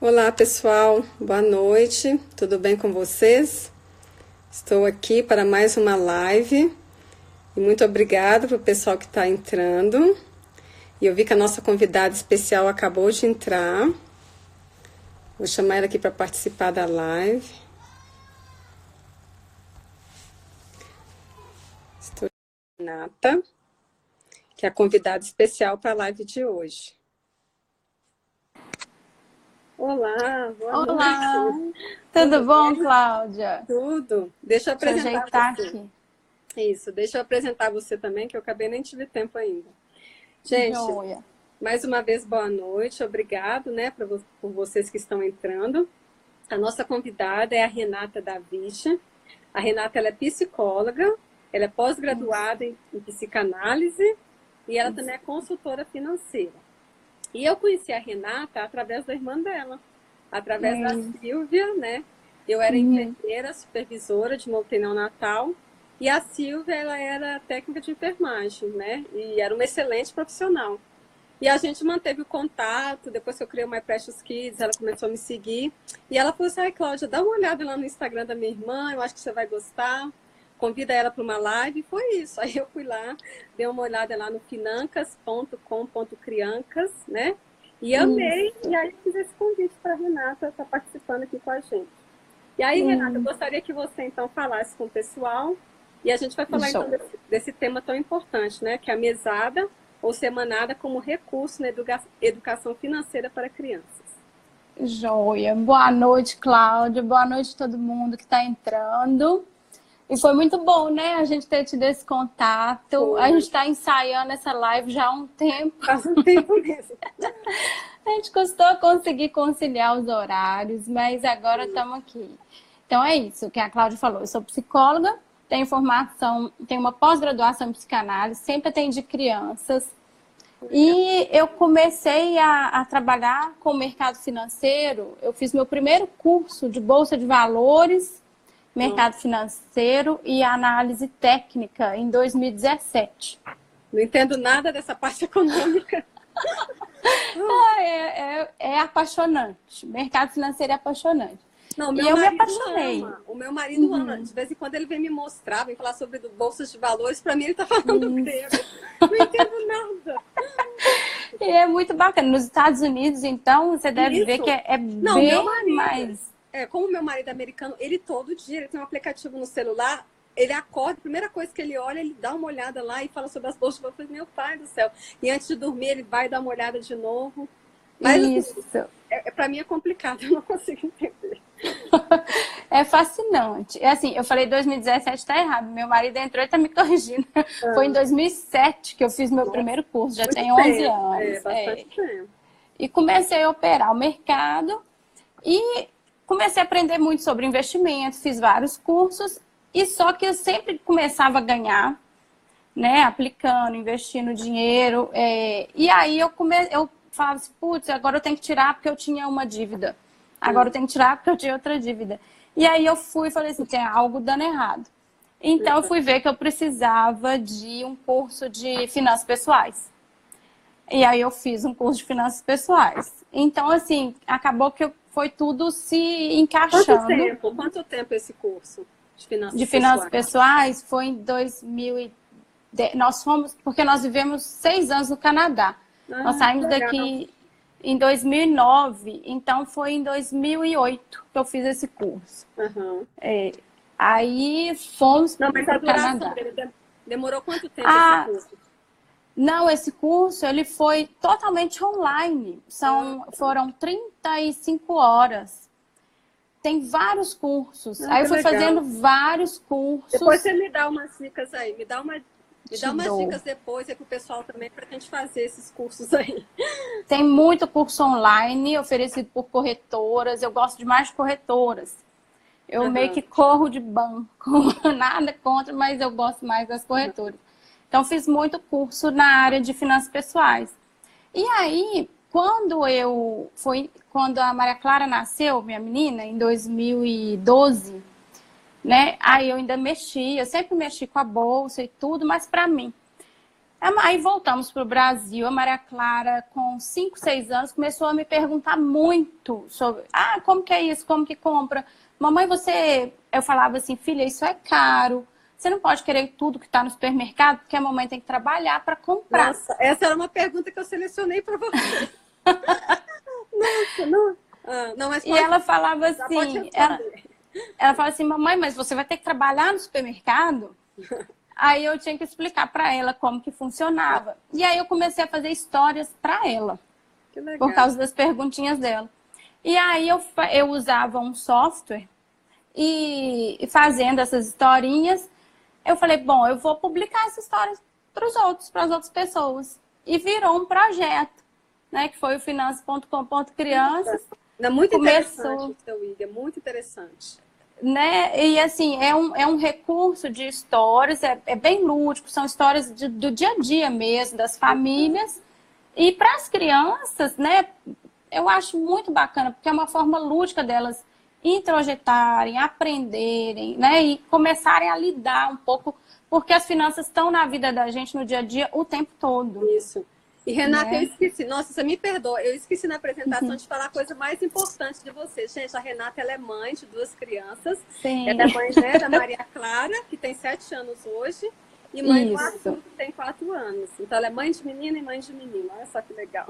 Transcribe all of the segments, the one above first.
Olá, pessoal. Boa noite. Tudo bem com vocês? Estou aqui para mais uma live e muito obrigada para o pessoal que está entrando. E eu vi que a nossa convidada especial acabou de entrar. Vou chamar ela aqui para participar da live. Estou com a Renata, que é a convidada especial para a live de hoje. Olá, boa noite. Tudo bom, Cláudia? Tudo. Deixa eu Deixa eu apresentar ajeitar você. aqui. Isso, deixa eu apresentar você também, que eu acabei nem tive tempo ainda. Gente, Joia. mais uma vez, boa noite. Obrigado, né, por vocês que estão entrando. A nossa convidada é a Renata Davichi. A Renata, ela é psicóloga, ela é pós-graduada em psicanálise e ela também é consultora financeira. E eu conheci a Renata através da irmã dela, através da Silvia, né? Eu era enfermeira, supervisora de UTI neonatal, e a Silvia, ela era técnica de enfermagem, né? E era uma excelente profissional. E a gente manteve o contato, depois que eu criei o My Precious Kids, ela começou a me seguir, e ela falou assim, ai, Cláudia, dá uma olhada lá no Instagram da minha irmã, eu acho que você vai gostar. Convida ela para uma live, e foi isso. Aí eu fui lá, dei uma olhada lá no financas.com.criancas, né? E amei, e aí fiz esse convite para a Renata estar participando aqui com a gente. E aí, Renata, eu gostaria que você então falasse com o pessoal, e a gente vai falar então desse tema tão importante, né? Que é a mesada ou semanada como recurso na educação financeira para crianças. Joia. Boa noite, Cláudia. Boa noite a todo mundo que está entrando. E foi muito bom, né, a gente ter tido esse contato. A gente está ensaiando essa live já há um tempo. Faz um tempo mesmo. A gente custou a conseguir conciliar os horários, mas agora estamos aqui. Então é isso que a Cláudia falou. Eu sou psicóloga, tenho formação, tenho uma pós-graduação em psicanálise, sempre atendi crianças. E eu comecei a trabalhar com o mercado financeiro. Eu fiz meu primeiro curso de Bolsa de Valores, mercado financeiro e análise técnica em 2017. Não entendo nada dessa parte econômica. É apaixonante. Mercado financeiro é apaixonante. Não, e eu me apaixonei. Ama. O meu marido ama. De vez em quando ele vem me mostrar, vem falar sobre bolsas de valores. Para mim ele está falando grego. Não entendo nada. E é muito bacana. Nos Estados Unidos, então, você deve ver que é não, bem meu marido, mais... como meu marido é americano, ele todo dia, ele tem um aplicativo no celular, ele acorda, a primeira coisa que ele olha, ele dá uma olhada lá e fala sobre as bolsas de valores. Meu pai do céu. E antes de dormir, ele vai dar uma olhada de novo. Mas isso. Para mim é complicado, eu não consigo entender. É fascinante. É assim, eu falei 2017 está errado. Meu marido entrou e está me corrigindo. Foi em 2007 que eu fiz meu primeiro curso. Já tem 11 anos. Bastante tempo. E comecei a operar o mercado e comecei a aprender muito sobre investimento. Fiz vários cursos e só que eu sempre começava a ganhar, né? Aplicando, investindo dinheiro. E aí eu falava assim, putz, agora eu tenho que tirar porque eu tinha uma dívida. Agora eu tenho que tirar porque eu tinha outra dívida. E aí eu fui e falei assim, tem algo dando errado. Então eu fui ver que eu precisava de um curso de finanças pessoais. E aí eu fiz um curso de finanças pessoais. Então, assim, acabou que foi tudo se encaixando. Quanto tempo esse curso de finanças pessoais? Foi em 2010. Nós fomos, porque nós vivemos 6 anos no Canadá. Nós saímos daqui em 2009, então foi em 2008 que eu fiz esse curso. Aí fomos para o Canadá. Demorou quanto tempo esse curso? Não, esse curso ele foi totalmente online. Foram 35 horas. Tem vários cursos. Aí eu fui fazendo vários cursos. Depois você me dá umas dicas aí. Me dá umas dicas depois aí pro pessoal também, pra gente fazer esses cursos aí. Tem muito curso online oferecido por corretoras. Eu gosto demais de corretoras. Eu meio que corro de banco. Nada contra, mas eu gosto mais das corretoras. Então, fiz muito curso na área de finanças pessoais. E aí, quando a Maria Clara nasceu, minha menina, em 2012, né? Aí eu ainda eu sempre mexi com a bolsa e tudo, mas para mim. Aí voltamos para o Brasil. A Maria Clara, com 5, 6 anos, começou a me perguntar muito sobre como que é isso, como que compra. Mamãe, Eu falava assim, filha, isso é caro. Você não pode querer tudo que está no supermercado, porque a mamãe tem que trabalhar para comprar. Nossa, essa era uma pergunta que eu selecionei para você. Nossa, não. Não, mas e ela falava já pode assim, ela falava assim, mamãe, mas você vai ter que trabalhar no supermercado? Aí eu tinha que explicar para ela como que funcionava. E aí eu comecei a fazer histórias para ela, Que legal. por causa das perguntinhas dela. E aí eu usava um software e fazendo essas historinhas, eu falei, bom, eu vou publicar essas histórias para as outras pessoas. E virou um projeto, né, que foi o finanças.com.crianças. É muito interessante, seu William, muito interessante. Né? E assim, é um recurso de histórias, é bem lúdico, são histórias do dia a dia mesmo, das famílias. E para as crianças, né, eu acho muito bacana, porque é uma forma lúdica delas introjetarem, aprenderem, né, e começarem a lidar um pouco, porque as finanças estão na vida da gente no dia a dia o tempo todo. Isso. E, Renata, né? Eu esqueci, nossa, você me perdoa, eu esqueci na apresentação de falar a coisa mais importante de você. Gente, a Renata, ela é mãe de 2 crianças. Sim. Ela é mãe, né, da Maria Clara, que tem 7 anos hoje, e mãe do Arthur, que tem 4 anos. Então, ela é mãe de menina e mãe de menino. Olha só que legal.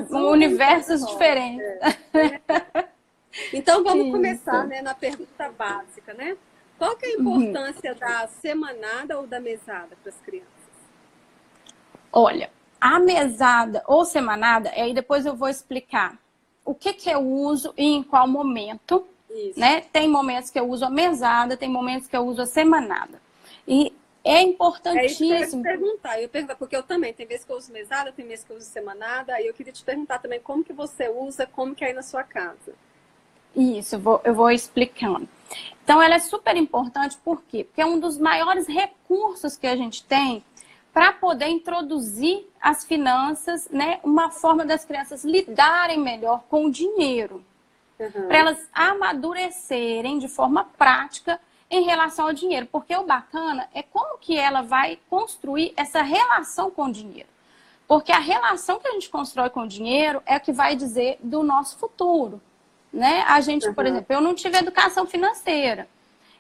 Universos diferentes. Então, vamos começar, né, na pergunta básica, né? Qual que é a importância da semanada ou da mesada para as crianças? Olha, a mesada ou semanada, aí depois eu vou explicar o que eu uso e em qual momento. Isso. Né? Tem momentos que eu uso a mesada, tem momentos que eu uso a semanada. E é importantíssimo. É isso que eu ia perguntar, porque eu também, tem vezes que eu uso mesada, tem vezes que eu uso semanada, e eu queria te perguntar também como que você usa, como que é aí na sua casa. Isso, eu vou explicando. Então, ela é super importante, por quê? Porque é um dos maiores recursos que a gente tem para poder introduzir as finanças, né? Uma forma das crianças lidarem melhor com o dinheiro. Para elas amadurecerem de forma prática em relação ao dinheiro. Porque o bacana é como que ela vai construir essa relação com o dinheiro. Porque a relação que a gente constrói com o dinheiro é o que vai dizer do nosso futuro. Né? A gente, por exemplo, eu não tive educação financeira.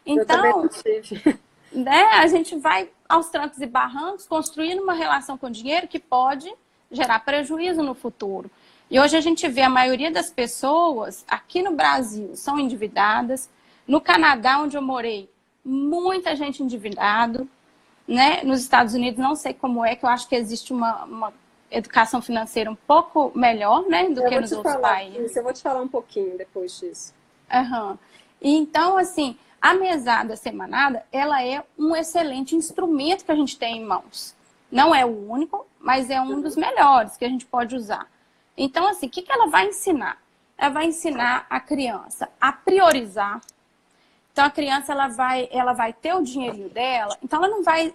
Então, eu também não tive. Né, a gente vai aos trancos e barrancos construindo uma relação com o dinheiro que pode gerar prejuízo no futuro. E hoje a gente vê a maioria das pessoas aqui no Brasil são endividadas. No Canadá, onde eu morei, muita gente endividada. Né? Nos Estados Unidos, não sei como é, que eu acho que existe uma educação financeira um pouco melhor, né, do que nos outros países. Isso, eu vou te falar um pouquinho depois disso. E então, assim, a mesada semanada, ela é um excelente instrumento que a gente tem em mãos. Não é o único, mas é um dos melhores que a gente pode usar. Então, assim, o que ela vai ensinar? Ela vai ensinar a criança a priorizar. Então, a criança, ela vai ter o dinheirinho dela, então ela não vai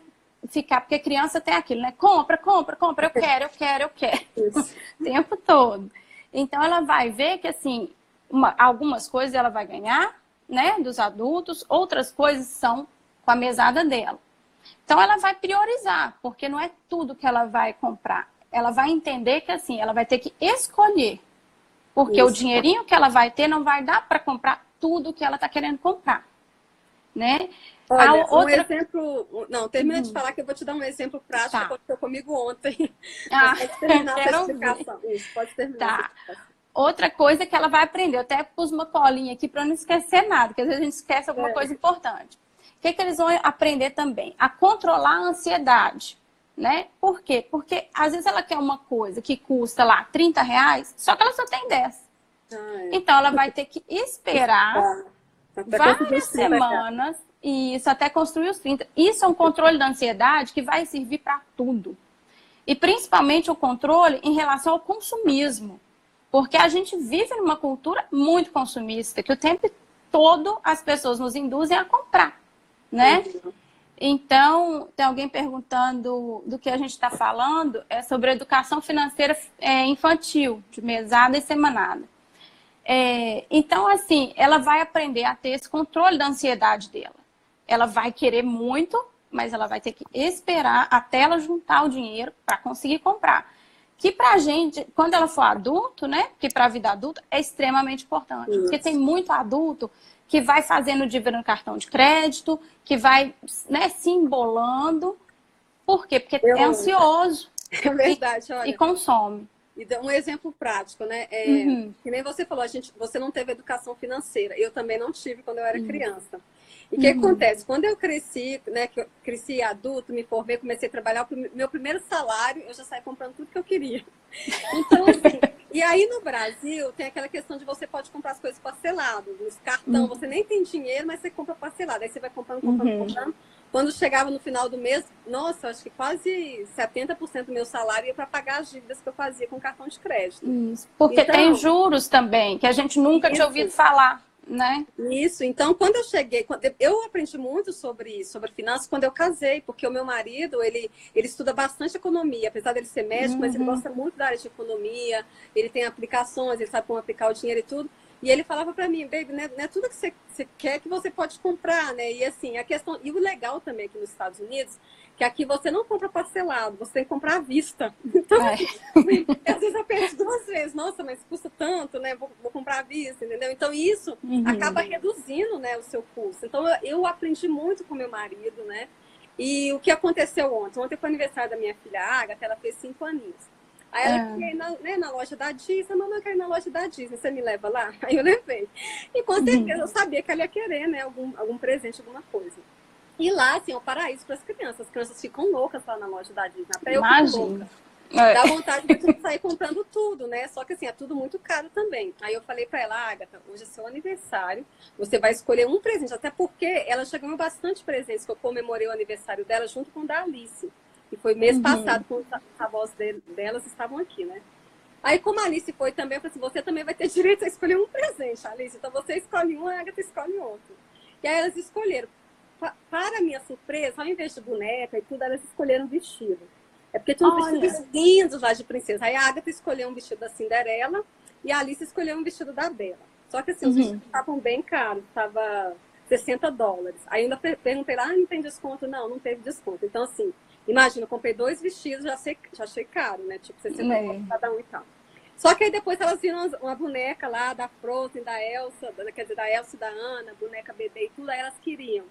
ficar, porque criança tem aquilo, né? Compra, compra, compra, eu quero. Isso. O tempo todo. Então, ela vai ver que, assim, algumas coisas ela vai ganhar, né, dos adultos, outras coisas são com a mesada dela. Então, ela vai priorizar, porque não é tudo que ela vai comprar. Ela vai entender que, assim, ela vai ter que escolher, porque o dinheirinho que ela vai ter não vai dar para comprar tudo que ela está querendo comprar, né? Olha, um exemplo... Não, termina de falar que eu vou te dar um exemplo prático que aconteceu comigo ontem. Pode terminar a explicação. Isso, pode terminar. Outra coisa que ela vai aprender, eu até pus uma colinha aqui para não esquecer nada, porque às vezes a gente esquece alguma coisa importante. O que eles vão aprender também? A controlar a ansiedade, né? Por quê? Porque às vezes ela quer uma coisa que custa lá R$30, só que ela só tem 10. Então ela vai ter que esperar várias semanas e isso até construir os 30. Isso é um controle da ansiedade que vai servir para tudo. E principalmente o controle em relação ao consumismo. Porque a gente vive numa cultura muito consumista, que o tempo todo as pessoas nos induzem a comprar, né? Então, tem alguém perguntando do que a gente está falando, é sobre educação financeira infantil, de mesada e semanada. Então, assim, ela vai aprender a ter esse controle da ansiedade dela. Ela vai querer muito, mas ela vai ter que esperar até ela juntar o dinheiro para conseguir comprar. Que pra gente, quando ela for adulto, né? Porque pra vida adulta é extremamente importante. Isso. Porque tem muito adulto que vai fazendo dívida no cartão de crédito, que vai, né, se embolando. Por quê? Porque é ansioso. É verdade, olha. E consome. E dá um exemplo prático, né? Que nem você falou, você não teve educação financeira. Eu também não tive quando eu era criança. E o que acontece? Quando eu cresci, né, que eu cresci adulto, me formei, comecei a trabalhar, meu primeiro salário, eu já saí comprando tudo que eu queria. Então, assim, e aí no Brasil tem aquela questão de você pode comprar as coisas parcelado, nos cartão, você nem tem dinheiro, mas você compra parcelado. Aí você vai comprando, comprando. Quando chegava no final do mês, nossa, acho que quase 70% do meu salário ia para pagar as dívidas que eu fazia com cartão de crédito. Isso. Porque então, tem juros também, que a gente nunca tinha ouvido falar, né? Isso. Então, quando eu cheguei, eu aprendi muito sobre isso, sobre finanças, quando eu casei, porque o meu marido, ele estuda bastante economia, apesar dele ser médico, mas ele gosta muito da área de economia, ele tem aplicações, ele sabe como aplicar o dinheiro e tudo. E ele falava para mim, baby, não é tudo que você quer que você pode comprar, né? E assim, a questão. E o legal também aqui nos Estados Unidos, que aqui você não compra parcelado, você tem que comprar à vista. Então, às vezes eu penso 2 vezes, nossa, mas custa tanto, né? Vou comprar à vista, entendeu? Então, isso acaba reduzindo, né, o seu custo. Então, eu aprendi muito com meu marido, né? E o que aconteceu ontem? Ontem foi o aniversário da minha filha, a Agatha, ela fez 5 aninhos. Aí ela queria ir na loja da Disney, mamãe, eu quero ir na loja da Disney, você me leva lá? Aí eu levei. E com certeza eu sabia que ela ia querer, né, algum presente, alguma coisa. E lá, assim, é um paraíso para as crianças. As crianças ficam loucas lá na loja da Disney. Até eu fico louca. Dá vontade de sair comprando tudo, né? Só que assim, é tudo muito caro também. Aí eu falei para ela, Agatha, hoje é seu aniversário, você vai escolher um presente, até porque ela já ganhou bastante presentes, que eu comemorei o aniversário dela junto com o da Alice. E foi mês passado, quando os avós delas estavam aqui, né? Aí, como a Alice foi também, eu falei assim, você também vai ter direito a escolher um presente, Alice. Então, você escolhe um, a Agatha escolhe outro. E aí, elas escolheram. Para minha surpresa, ao invés de boneca e tudo, elas escolheram vestido. É porque tinha uns vestidos lindos lá de princesa. Aí, a Agatha escolheu um vestido da Cinderela e a Alice escolheu um vestido da Bela. Só que, assim, os vestidos estavam bem caros. Estava $60. Aí, ainda perguntei lá, não tem desconto? Não, não teve desconto. Então, assim... Imagina, eu comprei 2 vestidos, já achei caro, né? Tipo, $60 cada um e tal. Só que aí depois elas viram uma boneca lá da Frozen, da Elsa, quer dizer, da Elsa e da Anna, boneca bebê e tudo, aí elas queriam.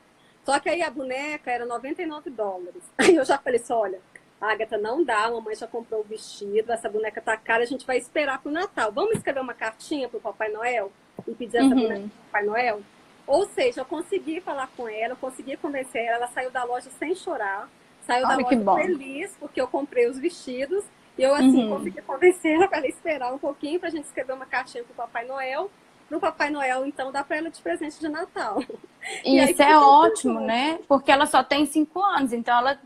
Só que aí a boneca era $99. Aí eu já falei assim, olha, Agatha, não dá, a mamãe já comprou o vestido, essa boneca tá cara, a gente vai esperar pro Natal. Vamos escrever uma cartinha pro Papai Noel e pedir essa boneca pro Papai Noel? Ou seja, eu consegui falar com ela, eu consegui convencer ela, ela saiu da loja sem chorar. Saiu da loja feliz, porque eu comprei os vestidos. E eu, assim, consegui convencer ela para ela esperar um pouquinho para a gente escrever uma cartinha para o Papai Noel. Para o Papai Noel, então, dá para ela de presente de Natal. Isso é ótimo, né? Porque ela só tem 5 anos, então ela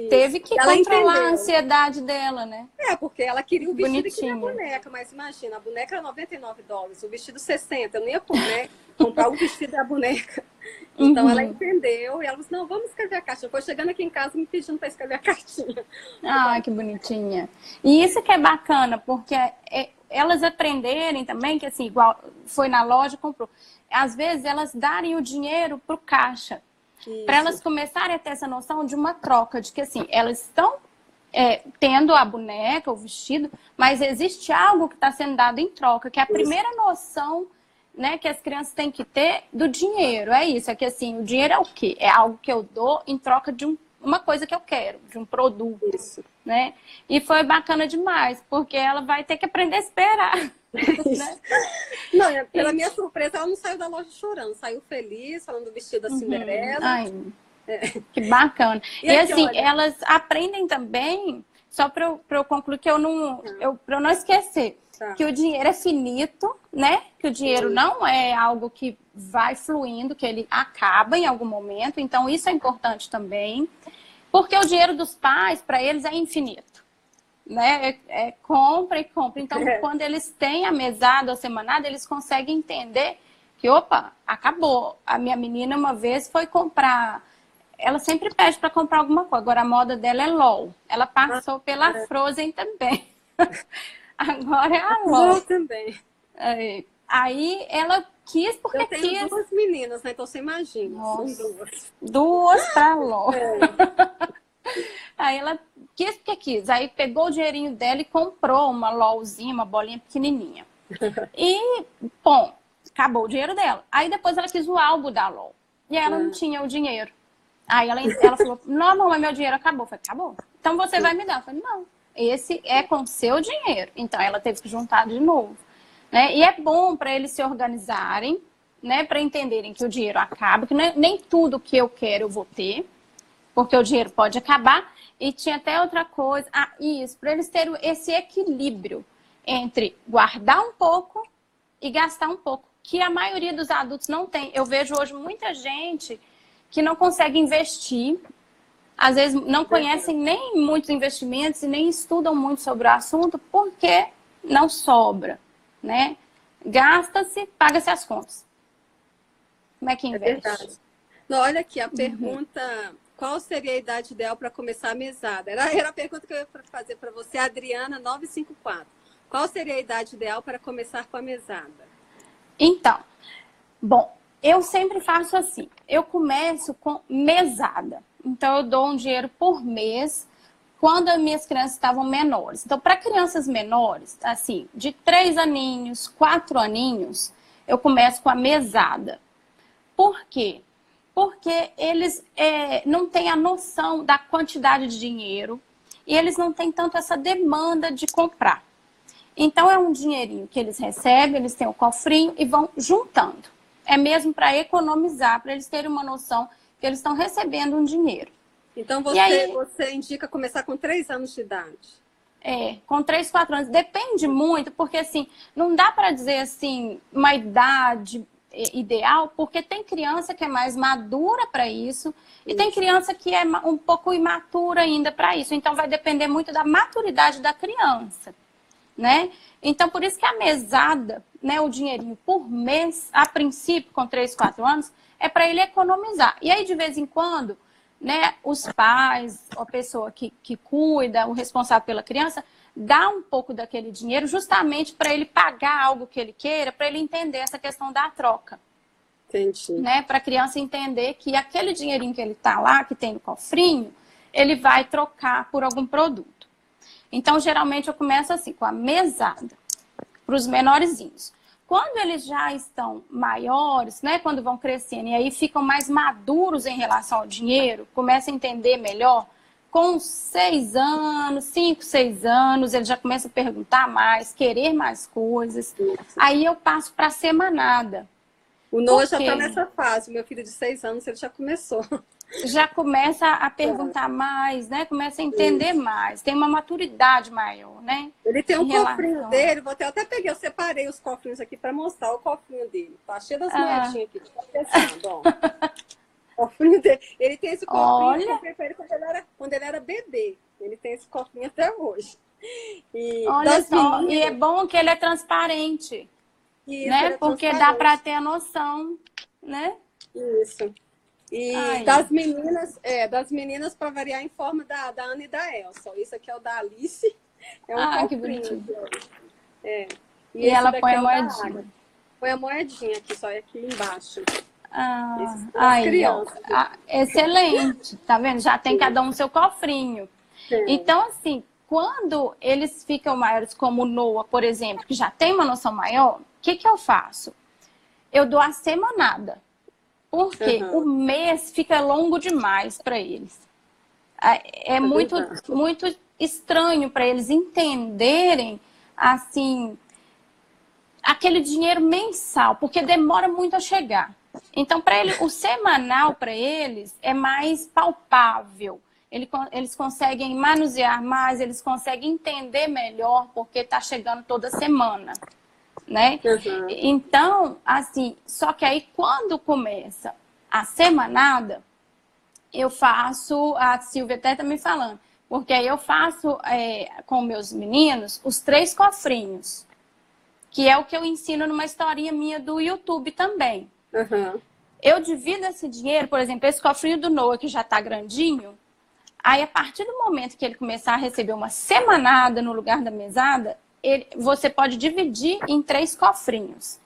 teve que controlar a ansiedade dela, né? É, porque ela queria o vestido e queria a boneca. Mas imagina, a boneca era $99, o vestido 60. Eu não ia comprar o vestido da boneca. Então ela entendeu e ela disse, não, vamos escrever a cartinha. Foi chegando aqui em casa me pedindo para escrever a cartinha. Ah, que bonitinha. E isso que é bacana, porque elas aprenderem também, que assim, igual foi na loja, comprou. Às vezes elas darem o dinheiro pro caixa. Para elas começarem a ter essa noção de uma troca, de que assim, elas estão tendo a boneca, o vestido, mas existe algo que está sendo dado em troca, que é a primeira noção, né, que as crianças têm que ter do dinheiro. É isso, é que assim, o dinheiro é o quê? É algo que eu dou em troca de uma coisa que eu quero, de um produto. Isso. Né? E foi bacana demais, porque ela vai ter que aprender a esperar. Né? Não, pela minha surpresa, ela não saiu da loja chorando, saiu feliz, falando do vestido da Cinderela. Ai, que bacana. E aqui, assim, olha, elas aprendem também, só para eu concluir, que para eu não esquecer, que o dinheiro é finito, né? Que o dinheiro não é algo que vai fluindo, que ele acaba em algum momento. Então, isso é importante também. Porque o dinheiro dos pais, para eles, é infinito. Né? Compra e compra. Então, quando eles têm a mesada ou semanada, eles conseguem entender que, opa, acabou. A minha menina, uma vez, foi comprar... Ela sempre pede para comprar alguma coisa. Agora, a moda dela é LOL. Ela passou pela Frozen também. Agora é a LOL também. Aí ela quis porque Eu tenho quis. 2 meninas, né? Então você imagina. Nossa. São 2. 2 para LOL. É. Aí ela quis porque quis. Aí pegou o dinheirinho dela e comprou uma LOLzinha, uma bolinha pequenininha. E, bom, acabou o dinheiro dela. Aí depois ela quis o álbum da LOL. E aí ela não tinha o dinheiro. Aí ela falou, não, mamãe, meu dinheiro acabou. Eu falei, acabou? Então você vai me dar. Eu falei, não, esse é com seu dinheiro. Então ela teve que juntar de novo. Né? E é bom para eles se organizarem, né? Para entenderem que o dinheiro acaba, que nem tudo que eu quero eu vou ter, porque o dinheiro pode acabar. E tinha até outra coisa, isso, para eles terem esse equilíbrio entre guardar um pouco e gastar um pouco, que a maioria dos adultos não tem. Eu vejo hoje muita gente que não consegue investir, às vezes não conhecem nem muitos investimentos e nem estudam muito sobre o assunto, porque não sobra, né? Gasta-se, paga-se as contas. Como é que investe? É verdade. Não, olha aqui, a pergunta, qual seria a idade ideal para começar a mesada? Era a pergunta que eu ia fazer para você, Adriana 954. Qual seria a idade ideal para começar com a mesada? Então, bom, eu sempre faço assim, eu começo com mesada. Então, eu dou um dinheiro por mês quando as minhas crianças estavam menores. Então, para crianças menores, assim, de 3 aninhos, 4 aninhos, eu começo com a mesada. Por quê? Porque eles não têm a noção da quantidade de dinheiro e eles não têm tanto essa demanda de comprar. Então, é um dinheirinho que eles recebem, eles têm o cofrinho e vão juntando. É mesmo para economizar, para eles terem uma noção que eles estão recebendo um dinheiro. Então, você indica começar com 3 anos de idade? Com 3, 4 anos. Depende muito, porque assim, não dá para dizer assim, uma idade ideal, porque tem criança que é mais madura para isso e tem criança que é um pouco imatura ainda para isso. Então, vai depender muito da maturidade da criança, né? Então, por isso que a mesada, né, o dinheirinho por mês, a princípio, com 3, 4 anos, é para ele economizar. E aí, de vez em quando, né, os pais, a pessoa que cuida, o responsável pela criança, dá um pouco daquele dinheiro justamente para ele pagar algo que ele queira, para ele entender essa questão da troca. Entendi. Né? Para a criança entender que aquele dinheirinho que ele está lá, que tem no cofrinho, ele vai trocar por algum produto. Então, geralmente, eu começo assim, com a mesada, para os menorzinhos. Quando eles já estão maiores, né, quando vão crescendo e aí ficam mais maduros em relação ao dinheiro, começam a entender melhor, com 6 anos, 5, 6 anos, eles já começam a perguntar mais, querer mais coisas. Aí eu passo para a semanada. O Noah já está nessa fase, meu filho de 6 anos, ele já começou. Já começa a perguntar mais, né? Começa a entender mais, tem uma maturidade maior, né? Ele tem um cofrinho dele, até peguei, eu separei os cofrinhos aqui para mostrar o cofrinho dele. Tá cheio das moedinhas aqui, tá pensando, ó. O cofrinho dele. Ele tem esse cofrinho que eu comprei pra ele quando ele era bebê. Ele tem esse cofrinho até hoje. E olha só, e é bom que ele é transparente, isso, né? Porque dá para ter a noção, né? Isso. E das meninas para variar em forma da Ana e da Elsa. Isso aqui é o da Alice. É um que bonitinho. E ela põe a moedinha. Põe a moedinha aqui, só aqui embaixo. Excelente, tá vendo? Já tem cada um seu cofrinho. Então, assim, quando eles ficam maiores, como o Noah, por exemplo, que já tem uma noção maior, o que eu faço? Eu dou a semanada. Porque o mês fica longo demais para eles. É muito, muito estranho para eles entenderem, assim, aquele dinheiro mensal, porque demora muito a chegar. Então, para ele, o semanal para eles é mais palpável. Eles conseguem manusear mais, eles conseguem entender melhor, porque está chegando toda semana. Né? Então, assim, só que aí quando começa a semanada, eu faço, a Silvia até tá me falando, porque aí eu faço com meus meninos os 3 cofrinhos, que é o que eu ensino numa historinha minha do YouTube também. Eu divido esse dinheiro, por exemplo, esse cofrinho do Noah, que já tá grandinho, aí a partir do momento que ele começar a receber uma semanada no lugar da mesada, você pode dividir em 3 cofrinhos.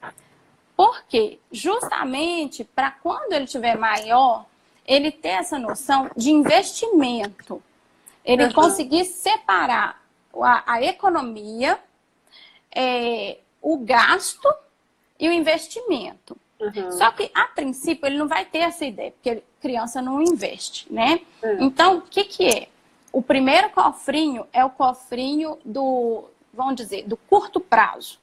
Por quê? Justamente para quando ele tiver maior, ele ter essa noção de investimento. Ele conseguir separar a economia, o gasto e o investimento. Só que, a princípio, ele não vai ter essa ideia, porque criança não investe, né? Então, o que que é? O primeiro cofrinho é o cofrinho do, vamos dizer, do curto prazo.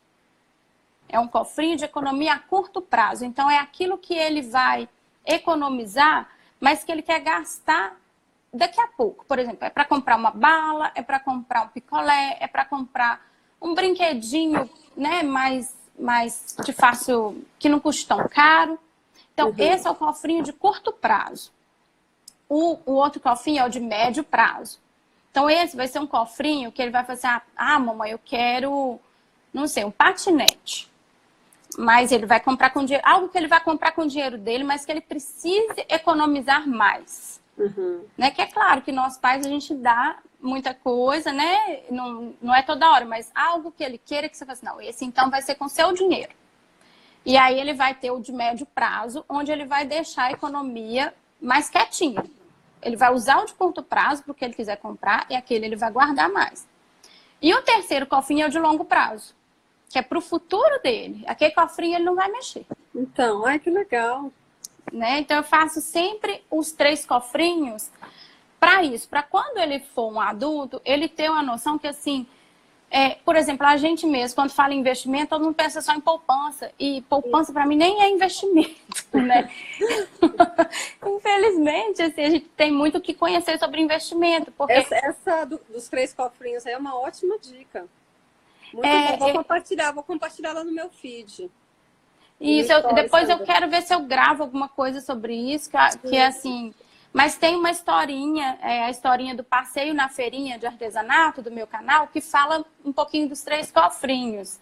É um cofrinho de economia a curto prazo. Então, é aquilo que ele vai economizar, mas que ele quer gastar daqui a pouco. Por exemplo, é para comprar uma bala, é para comprar um picolé, é para comprar um brinquedinho, né, mais de fácil, que não custa tão caro. Então, esse é o cofrinho de curto prazo. O outro cofrinho é o de médio prazo. Então, esse vai ser um cofrinho que ele vai fazer assim, mamãe, eu quero, não sei, um patinete. Mas ele vai comprar com dinheiro, algo que ele vai comprar com o dinheiro dele, mas que ele precise economizar mais. Né? Que é claro que nós pais, a gente dá muita coisa, né? Não é toda hora, mas algo que ele queira que você faça, não, esse então vai ser com seu dinheiro. E aí ele vai ter o de médio prazo, onde ele vai deixar a economia mais quietinha. Ele vai usar o de curto prazo para o que ele quiser comprar e aquele ele vai guardar mais. E o terceiro cofrinho é o de longo prazo, que é para o futuro dele. Aquele cofrinho ele não vai mexer. Então, ai que legal. Né? Então eu faço sempre os 3 cofrinhos para isso, para quando ele for um adulto, ele ter uma noção que assim, por exemplo, a gente mesmo, quando fala em investimento, todo mundo pensa só em poupança, e poupança para mim nem é investimento, né? Infelizmente, assim, a gente tem muito o que conhecer sobre investimento. Porque... Essa dos 3 cofrinhos aí é uma ótima dica. Muito bom. Vou compartilhar lá no meu feed. Isso, depois eu quero ver se eu gravo alguma coisa sobre isso, que é assim... Mas tem uma historinha, a historinha do passeio na feirinha de artesanato do meu canal, que fala um pouquinho dos 3 cofrinhos.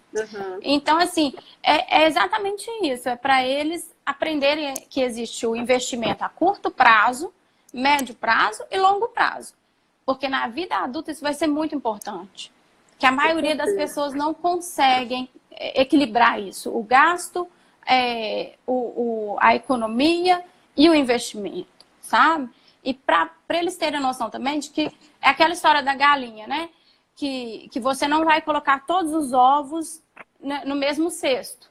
Então, assim, é exatamente isso. É para eles aprenderem que existe o investimento a curto prazo, médio prazo e longo prazo. Porque na vida adulta isso vai ser muito importante. Que a maioria das pessoas não conseguem equilibrar isso. O gasto, a economia e o investimento. Sabe? E para eles terem a noção também de que é aquela história da galinha, né? Que você não vai colocar todos os ovos no mesmo cesto.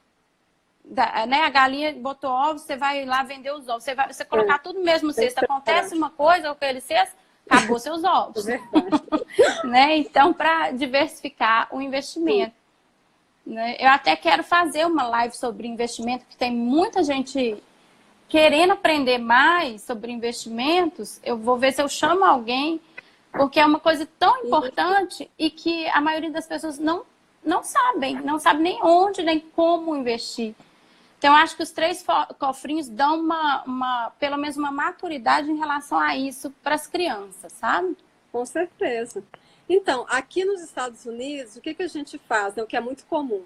Né? A galinha botou ovos, você vai lá vender os ovos. Você colocar tudo no mesmo cesto, acontece uma coisa com aquele cesto, acabou seus ovos. Né? Então, para diversificar o investimento. Né? Eu até quero fazer uma live sobre investimento, que tem muita gente... querendo aprender mais sobre investimentos, eu vou ver se eu chamo alguém, porque é uma coisa tão importante e que a maioria das pessoas não sabem nem onde, nem como investir. Então, eu acho que os 3 cofrinhos dão pelo menos uma maturidade em relação a isso para as crianças, sabe? Com certeza. Então, aqui nos Estados Unidos, o que a gente faz, né, o que é muito comum?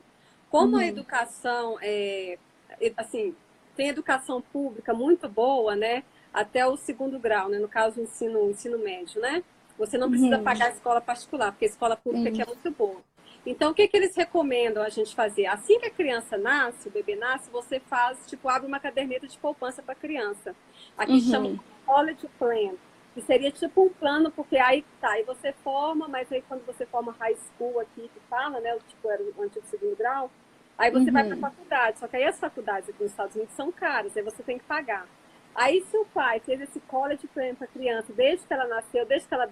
Como a educação assim, tem educação pública muito boa, né? Até o 2º grau, né? No caso, o ensino médio, né? Você não precisa pagar a escola particular, porque a escola pública aqui é muito boa. Então, o que eles recomendam a gente fazer? Assim que a criança nasce, o bebê nasce, você faz, tipo, abre uma caderneta de poupança para a criança. Aqui chama College Plan, que seria tipo um plano, porque aí você forma, mas aí quando você forma high school aqui, que fala, né? Tipo, era o antigo 2º grau, aí você vai para a faculdade, só que aí as faculdades aqui nos Estados Unidos são caras, aí você tem que pagar. Aí se o pai fez esse college plan para a criança desde que ela nasceu, desde que ela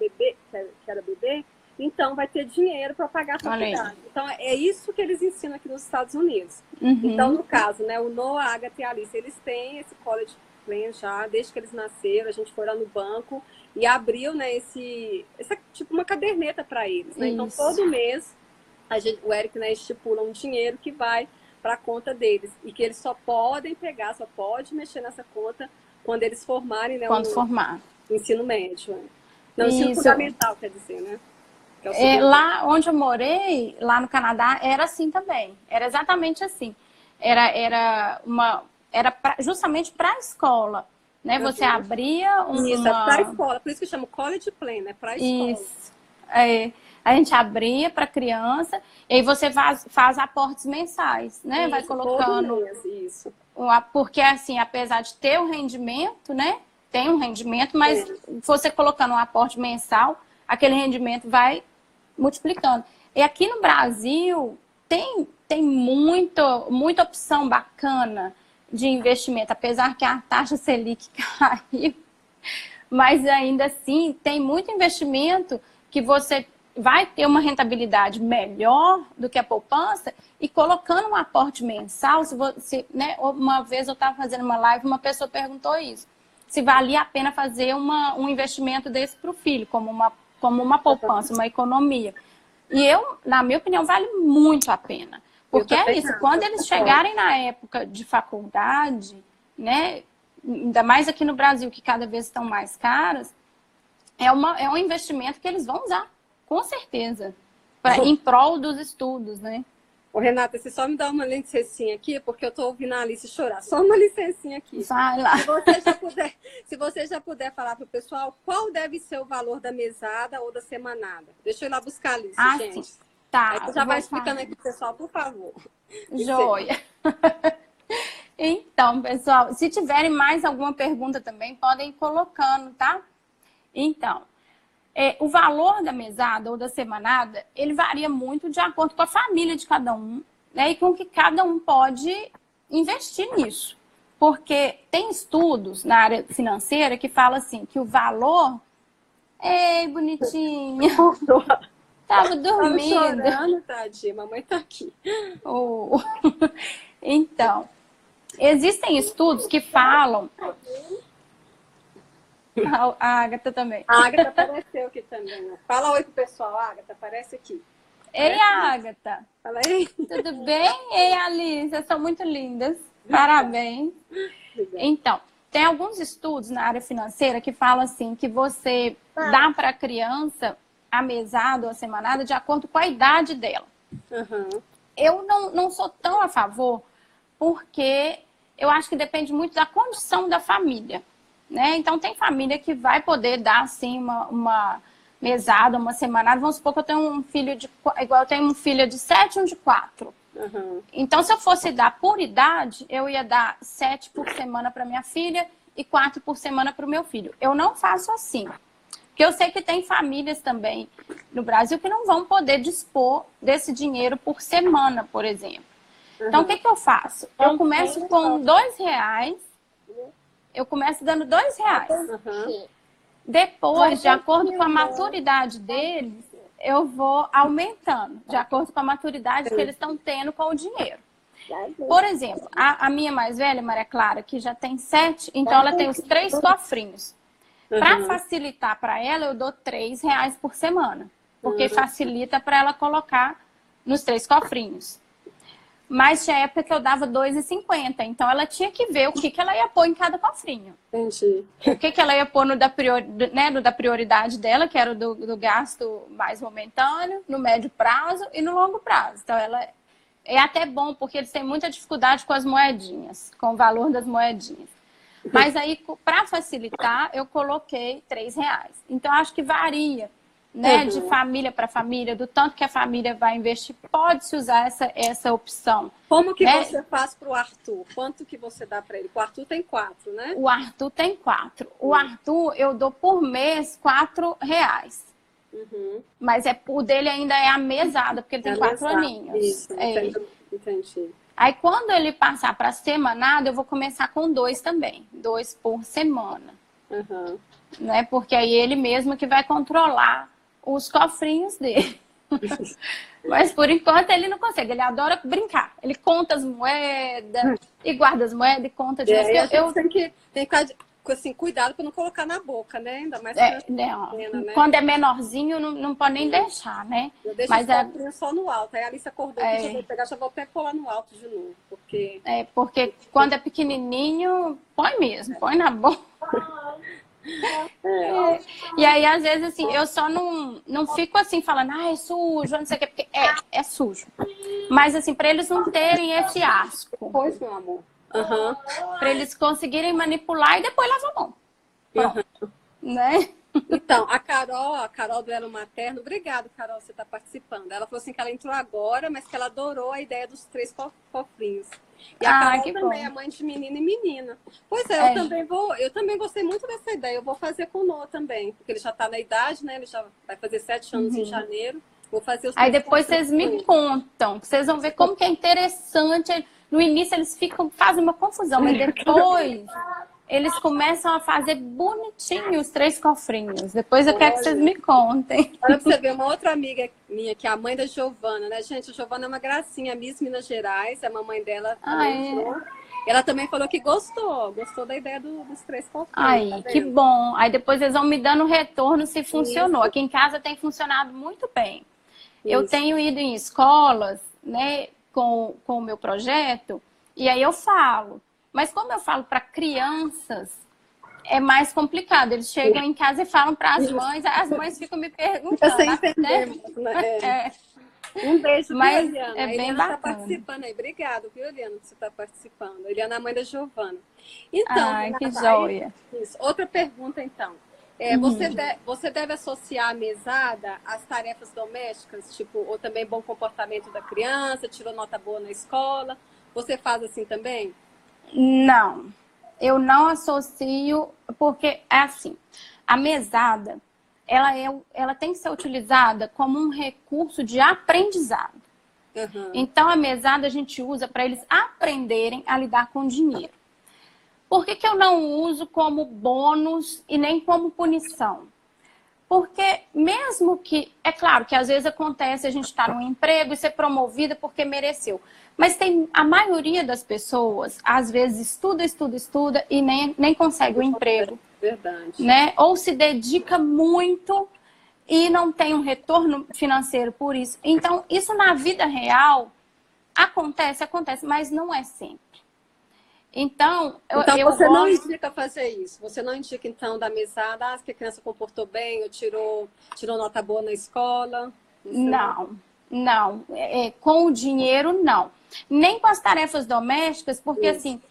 era bebê, então vai ter dinheiro para pagar a faculdade. Então é isso que eles ensinam aqui nos Estados Unidos. Então, no caso, né, o Noah, a Agatha e a Alice, eles têm esse college plan já, desde que eles nasceram, a gente foi lá no banco e abriu, né, essa tipo uma caderneta para eles. Né? Então, todo mês, o Eric, né, estipula um dinheiro que vai para a conta deles e que eles só podem pegar, só pode mexer nessa conta quando eles formarem, né, o ensino médio. Né? Não, o ensino fundamental, quer dizer, né? Lá onde eu morei, lá no Canadá, era assim também. Era exatamente assim. Era justamente para a escola. Né? Você abria Isso, é para a escola. Por isso que chama College Plan, né? Para a escola. Isso. A gente abria para criança, e aí você faz aportes mensais, né? Isso, vai colocando. todo mês, isso. Porque, assim, apesar de ter o rendimento, né? Tem um rendimento, mas você colocando um aporte mensal, aquele rendimento vai multiplicando. E aqui no Brasil tem muita opção bacana de investimento, apesar que a taxa Selic caiu, mas ainda assim tem muito investimento que você vai ter uma rentabilidade melhor do que a poupança e colocando um aporte mensal, né, uma vez eu estava fazendo uma live, uma pessoa perguntou isso, se valia a pena fazer um investimento desse para o filho, como uma poupança, uma economia. E na minha opinião, vale muito a pena. Porque é isso, quando eles chegarem na época de faculdade, né, ainda mais aqui no Brasil, que cada vez estão mais caras, é um investimento que eles vão usar, com certeza, em prol dos estudos, né? Ô, Renata, você só me dá uma licencinha aqui, porque eu tô ouvindo a Alice chorar. Só uma licencinha aqui. Vai lá. Se você já puder falar para o pessoal qual deve ser o valor da mesada ou da semanada. Deixa eu ir lá buscar a Alice, gente. Sim. Tá. Aí você já vai explicando aqui pro pessoal, por favor. Joia. Então, pessoal, se tiverem mais alguma pergunta também, podem ir colocando, tá? Então, o valor da mesada ou da semanada, ele varia muito de acordo com a família de cada um, né? E com o que cada um pode investir nisso. Porque tem estudos na área financeira que falam assim, que o valor... Ei, bonitinha! Tava dormindo. Tava chorando, tadinha. Mamãe tá aqui. Oh. Então, existem estudos que falam... A Agatha também. A Agatha apareceu aqui também. Né? Fala oi pro pessoal, Agatha. Aparece aqui. Ei, Agatha. Fala aí. Tudo bem? Ei, Alice. Vocês são muito lindas. Parabéns. Então, tem alguns estudos na área financeira que falam assim, que você dá para a criança a mesada ou a semanada de acordo com a idade dela. Uhum. Eu não sou tão a favor, porque eu acho que depende muito da condição da família. Né? Então, tem família que vai poder dar, assim, uma mesada, uma semanada. Vamos supor que eu tenho um filho igual eu tenho um filho de 7 e um de 4. Uhum. Então, se eu fosse dar por idade, eu ia dar 7 por semana para minha filha e 4 por semana para o meu filho. Eu não faço assim. Porque eu sei que tem famílias também no Brasil que não vão poder dispor desse dinheiro por semana, por exemplo. Uhum. Então, o que eu faço? Eu começo com R$2. Eu começo dando R$2. Uhum. Depois, de acordo com a maturidade deles, eu vou aumentando, de acordo com a maturidade que eles estão tendo com o dinheiro. Por exemplo, a minha mais velha, Maria Clara, que já tem 7, então ela tem os 3 cofrinhos. Para facilitar para ela, eu dou R$3 por semana, porque facilita para ela colocar nos 3 cofrinhos. Mas tinha época que eu dava R$2,50. Então, ela tinha que ver o que ela ia pôr em cada cofrinho. Entendi. O que ela ia pôr no da prioridade dela, que era do gasto mais momentâneo, no médio prazo e no longo prazo. Então, ela é até bom, porque eles têm muita dificuldade com as moedinhas, com o valor das moedinhas. Mas aí, para facilitar, eu coloquei R$3. Então, acho que varia. Né, de família para família, do tanto que a família vai investir, pode-se usar essa opção. Como que você faz para o Arthur? Quanto que você dá para ele? O Arthur tem 4, né? O Arthur tem 4. O Arthur, eu dou por mês R$4. Mas o dele ainda é a mesada, porque ele tem 4 aninhos. Isso, entendi. Aí, quando ele passar para semanada, eu vou começar com 2 também. 2 por semana. Né? Porque aí ele mesmo que vai controlar os cofrinhos dele. Mas por enquanto ele não consegue. Ele adora brincar. Ele conta as moedas e guarda as moedas e conta de eu tenho que ficar assim, cuidado para não colocar na boca, né? Ainda mais não. Pequena, né? Quando é menorzinho, não pode nem deixar, né? Eu deixo os cofrinhos só no alto. Aí a Alice acordou aqui, já vou pegar, já vou até colar no alto de novo. Porque quando é pequenininho, põe mesmo, põe na boca. E aí, às vezes, assim, eu só não fico assim falando, é sujo, não sei o quê, porque é sujo. Mas, assim, para eles não terem esse asco. Pois, meu amor. Para eles conseguirem manipular e depois lavar a mão. Pronto. Né? Então, a Carol do Elo Materno, obrigado, Carol, você está participando. Ela falou assim que ela entrou agora, mas que ela adorou a ideia dos 3 cofrinhos. E a Carol que também bom. é mãe de menino e menina. Pois é, eu também gostei muito dessa ideia. Eu vou fazer com o Noah também, porque ele já está na idade, né? Ele já vai fazer 7 anos em janeiro. Vou fazer os Aí 3 depois cofrinhos vocês com me ele. contam, vocês vão ver como que é interessante. No início eles fazem uma confusão, mas depois eles começam a fazer bonitinho os 3 cofrinhos. Depois eu quero que vocês me contem. Olha pra você ver, uma outra amiga minha, que é a mãe da Giovana, né, gente? A Giovana é uma gracinha, Miss Minas Gerais, a mamãe dela também entrou. Ela também falou que gostou da ideia dos 3 cofrinhos. Aí, Tá que vendo? bom. Aí depois eles vão me dando retorno se funcionou. Isso. Aqui em casa tem funcionado muito bem. Eu Isso. tenho ido em escolas, né, com o meu projeto, e aí eu falo. Mas como eu falo para crianças, é mais complicado. Eles chegam em casa e falam para as mães, aí as mães ficam me Fica perguntando, sem até. entender. Um beijo, Mas viu, Eliana? é A bem Eliana está bacana. participando aí. Obrigada, viu, Eliana, que você está participando. A Eliana é a mãe da Giovana. Então, Ai, que Renata, joia. isso. Outra pergunta, então. Você deve associar a mesada às tarefas domésticas, tipo, ou também bom comportamento da criança, tirou nota boa na escola. Você faz assim também? Não, eu não associo, porque é assim, a mesada, ela tem que ser utilizada como um recurso de aprendizado. Uhum. Então, a mesada a gente usa para eles aprenderem a lidar com dinheiro. Por que eu não uso como bônus e nem como punição? Porque mesmo que, é claro que às vezes acontece a gente estar num emprego e ser promovida porque mereceu. Mas a maioria das pessoas, às vezes, estuda e nem consegue o emprego. Verdade. Né? Ou se dedica muito e não tem um retorno financeiro por isso. Então, isso na vida real acontece, mas não é sempre. Então, eu você não gosto... indica fazer isso? Você não indica, então, da mesada, que a criança comportou bem ou tirou nota boa na escola? Não. Com o dinheiro, não. Nem com as tarefas domésticas, porque assim,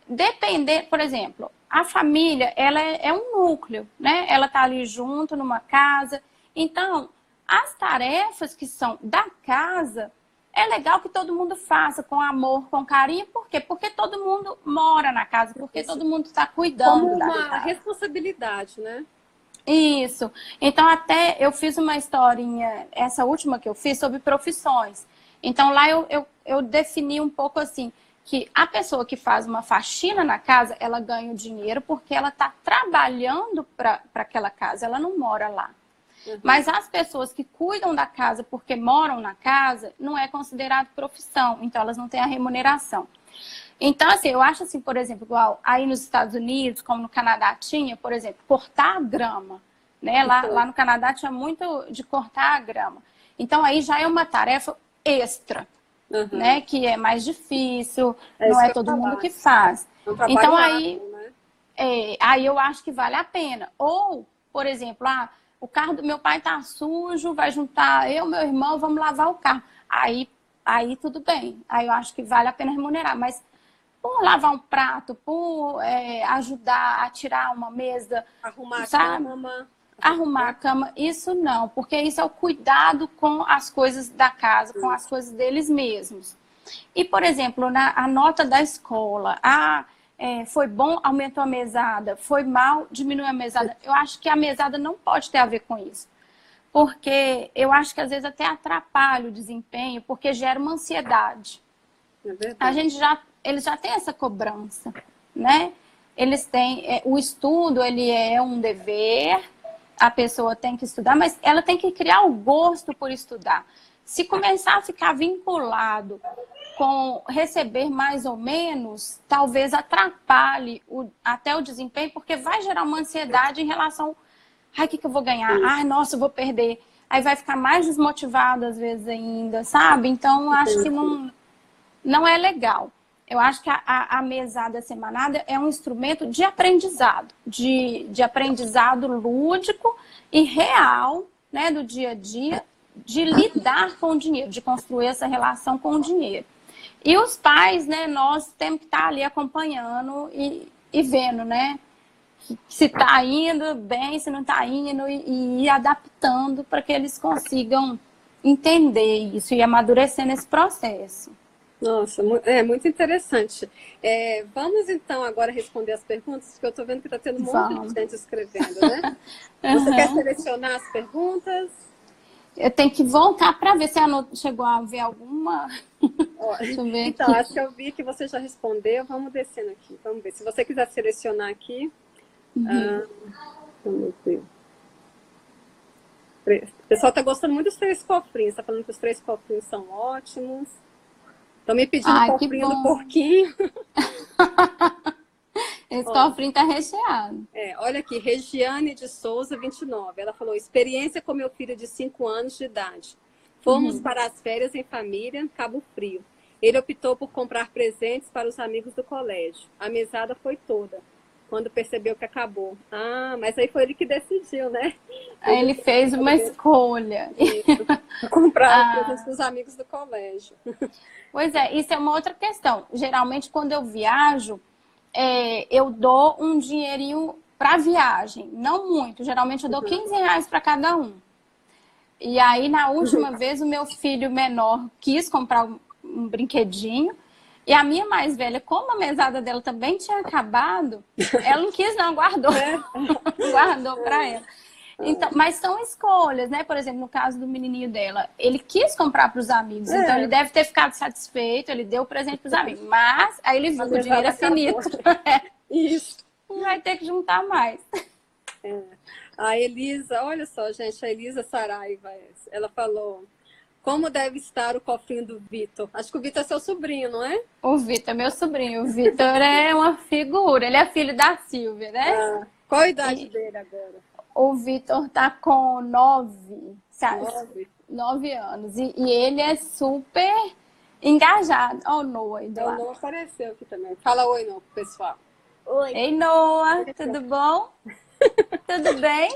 depender, por exemplo, a família, ela é um núcleo, né? Ela tá ali junto, numa casa. Então, as tarefas que são da casa, é legal que todo mundo faça com amor, com carinho. Por quê? Porque todo mundo mora na casa, porque todo mundo está cuidando como da uma casa. responsabilidade, né? Isso. Então, até eu fiz uma historinha, essa última que eu fiz, sobre profissões. Então, lá eu defini um pouco assim, que a pessoa que faz uma faxina na casa, ela ganha o dinheiro porque ela está trabalhando para aquela casa, ela não mora lá. Mas as pessoas que cuidam da casa porque moram na casa, não é considerado profissão, então elas não têm a remuneração. Então, assim, eu acho assim, por exemplo, igual aí nos Estados Unidos, como no Canadá tinha, por exemplo, cortar a grama, né? Lá no Canadá tinha muito de cortar a grama. Então, aí já é uma tarefa extra, né? Que é mais difícil, não é todo mundo que faz. Então, aí, aí eu acho que vale a pena. Ou, por exemplo, o carro do meu pai tá sujo, vai juntar eu e meu irmão, vamos lavar o carro. Aí tudo bem. Aí eu acho que vale a pena remunerar. Mas por lavar um prato, por ajudar a tirar uma mesa, arrumar a cama. Arrumar a cama, isso não. Porque isso é o cuidado com as coisas da casa, com as coisas deles mesmos. E, por exemplo, a nota da escola, foi bom, aumentou a mesada, foi mal, diminuiu a mesada. Eu acho que a mesada não pode ter a ver com isso. Porque eu acho que às vezes até atrapalha o desempenho, porque gera uma ansiedade. É verdade. Eles já têm essa cobrança, né? Eles têm, o estudo, ele é um dever, a pessoa tem que estudar, mas ela tem que criar o gosto por estudar. Se começar a ficar vinculado com receber mais ou menos, talvez atrapalhe até o desempenho, porque vai gerar uma ansiedade em relação, o que eu vou ganhar? Nossa, eu vou perder. Aí vai ficar mais desmotivado às vezes ainda, sabe? Então, acho que não é legal. Eu acho que a mesada semanada é um instrumento de aprendizado, de aprendizado lúdico e real, né, do dia a dia, de lidar com o dinheiro, de construir essa relação com o dinheiro. E os pais, né, nós temos que estar ali acompanhando e vendo, né, se está indo bem, se não está indo, e ir adaptando para que eles consigam entender isso e amadurecer nesse processo. Nossa, é muito interessante. Vamos então agora responder as perguntas, porque eu estou vendo que está tendo um monte de gente escrevendo, né? Você quer selecionar as perguntas? Eu tenho que voltar para ver se chegou a ver alguma. Deixa eu ver então, aqui. acho que eu vi que você já respondeu. Vamos descendo aqui. Vamos ver. Se você quiser selecionar aqui. Vamos ver. O pessoal está gostando muito dos 3 cofrinhos. Está falando que os 3 cofrinhos são ótimos. Estão me pedindo um cofrinho do porquinho. Esse cofrinho está recheado. Olha aqui, Regiane de Souza, 29. Ela falou, experiência com meu filho de 5 anos de idade. Fomos para as férias em família, Cabo Frio. Ele optou por comprar presentes para os amigos do colégio. A mesada foi toda, quando percebeu que acabou. Ah, mas aí foi ele que decidiu, né? Aí ele fez uma escolha. Comprar presentes para os amigos do colégio. Pois é, isso é uma outra questão. Geralmente, quando eu viajo, eu dou um dinheirinho para viagem. Não muito, geralmente eu dou R$15 para cada um. E aí, na última vez, o meu filho menor quis comprar um brinquedinho. E a minha mais velha, como a mesada dela também tinha acabado, ela não quis não, guardou. Guardou para ela. Então, mas são escolhas, né? Por exemplo, no caso do menininho dela, ele quis comprar para os amigos, então ele deve ter ficado satisfeito, ele deu o presente para os amigos. Mas aí ele viu que o dinheiro é finito. Isso. Vai ter que juntar mais. A Elisa, olha só, gente, a Elisa Saraiva, ela falou, como deve estar o cofrinho do Vitor? Acho que o Vitor é seu sobrinho, não é? O Vitor é meu sobrinho. O Vitor é uma figura. Ele é filho da Silvia, né? Qual a idade dele agora? O Vitor tá com 9 anos. E ele é super engajado. Ó, o Noah aí do lado. O Noah apareceu aqui também. Fala oi, Noah, pessoal. Oi. Ei, Noah. Tudo bom? Tudo bem?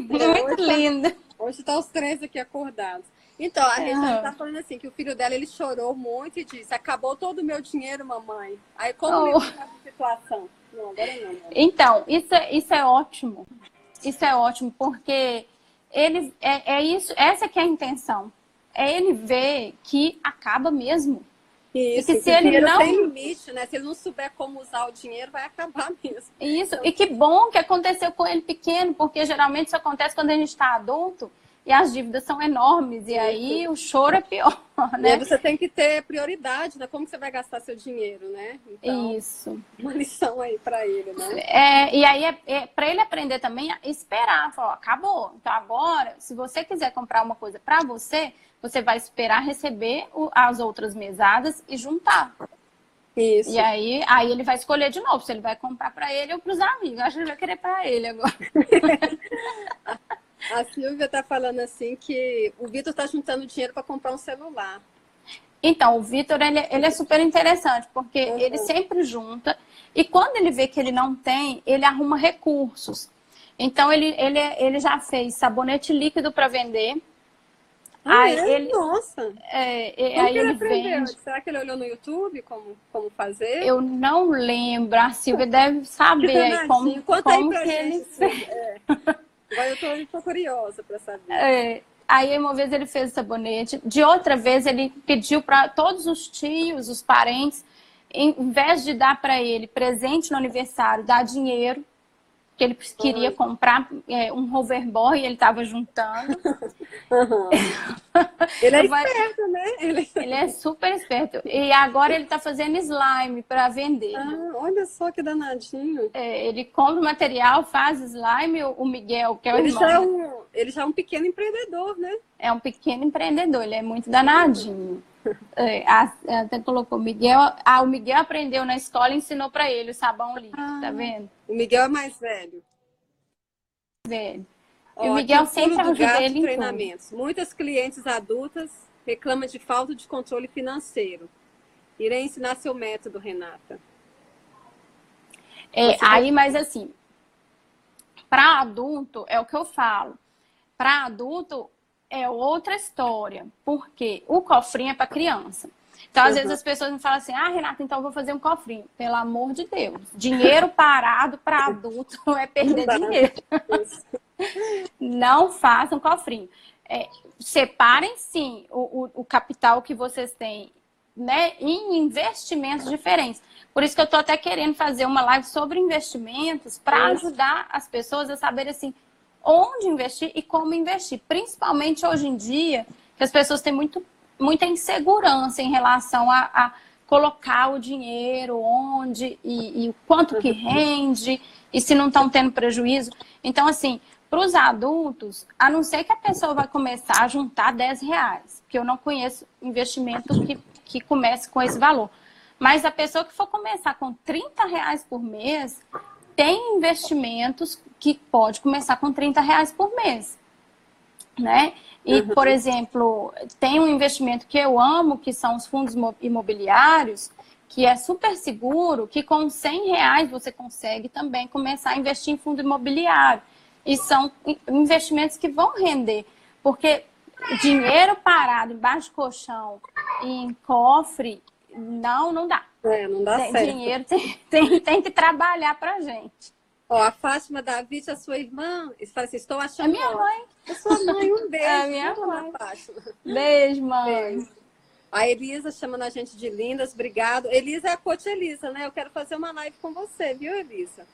Muito lindo. Hoje tá os 3 aqui acordados. Então, a Regina tá falando assim, que o filho dela, ele chorou muito e disse, acabou todo o meu dinheiro, mamãe. Aí, como lidar com essa situação? Não, agora não. Então, isso é ótimo. Isso é ótimo, porque ele essa que é a intenção. É ele ver que acaba mesmo. Isso, e que se ele não tem limite, né? Se ele não souber como usar o dinheiro, vai acabar mesmo. Isso, e que bom que aconteceu com ele pequeno, porque geralmente isso acontece quando a gente está adulto e as dívidas são enormes, e aí o choro é pior, né? E aí você tem que ter prioridade, né? Como você vai gastar seu dinheiro, né? Então, isso. Uma lição aí para ele, né? E aí para ele aprender também a esperar, falar, acabou. Então agora, se você quiser comprar uma coisa para você, você vai esperar receber as outras mesadas e juntar. Isso. E aí ele vai escolher de novo se ele vai comprar para ele ou para os amigos. Acho que ele vai querer para ele agora. A Silvia está falando assim que o Vitor está juntando dinheiro para comprar um celular. Então, o Vitor, ele é super interessante, porque ele sempre junta, e quando ele vê que ele não tem, ele arruma recursos. Então, ele já fez sabonete líquido para vender. Nossa! Aí ele aprendeu? Vende. Será que ele olhou no YouTube como fazer? Eu não lembro, a Silvia deve saber aí como que ele fez. Agora eu tô curiosa para saber. Aí uma vez ele fez o sabonete, de outra vez ele pediu para todos os tios, os parentes, em vez de dar para ele presente no aniversário, dar dinheiro, que ele queria comprar um hoverboard e ele estava juntando. Ele é esperto, né? Ele é super esperto. E agora ele está fazendo slime para vender. Olha só que danadinho. Ele compra o material, faz slime, o Miguel, que é o irmão. Ele já é um pequeno empreendedor, né? É um pequeno empreendedor, ele é muito danadinho. Até colocou o Miguel. O Miguel aprendeu na escola e ensinou para ele o sabão líquido, tá vendo? O Miguel é mais velho. Velho. E o Miguel sempre ajuda ele em treinamentos. Muitas clientes adultas reclamam de falta de controle financeiro. Irei ensinar seu método, Renata. Mas assim, para adulto, é o que eu falo. Para adulto, é outra história. Porque o cofrinho é para criança. Então, às vezes as pessoas me falam assim, ah, Renata, então eu vou fazer um cofrinho. Pelo amor de Deus, dinheiro parado para adulto é perder dinheiro. Não façam cofrinho. Separem, sim, o capital que vocês têm, né, em investimentos diferentes. Por isso que eu estou até querendo fazer uma live sobre investimentos para ajudar as pessoas a saberem, assim, onde investir e como investir. Principalmente hoje em dia, que as pessoas têm muita insegurança em relação a colocar o dinheiro onde e o quanto que rende e se não estão tendo prejuízo. Então, assim, para os adultos, a não ser que a pessoa vai começar a juntar R$10, porque eu não conheço investimento que comece com esse valor. Mas a pessoa que for começar com R$30 por mês, tem investimentos que pode começar com R$30 por mês, né? E, por exemplo, tem um investimento que eu amo, que são os fundos imobiliários, que é super seguro, que com R$100 você consegue também começar a investir em fundo imobiliário. E são investimentos que vão render, porque dinheiro parado embaixo do colchão e em cofre, não dá. Não dá certo. Dinheiro tem que trabalhar pra gente. Ó, a Fátima David, a sua irmã, fala assim, estou achando. É minha mãe. É sua mãe, um beijo. É minha mãe. Fátima. Beijo, mãe. Beijo. A Elisa chamando a gente de lindas, obrigado. Elisa é a coach Elisa, né? Eu quero fazer uma live com você, viu, Elisa?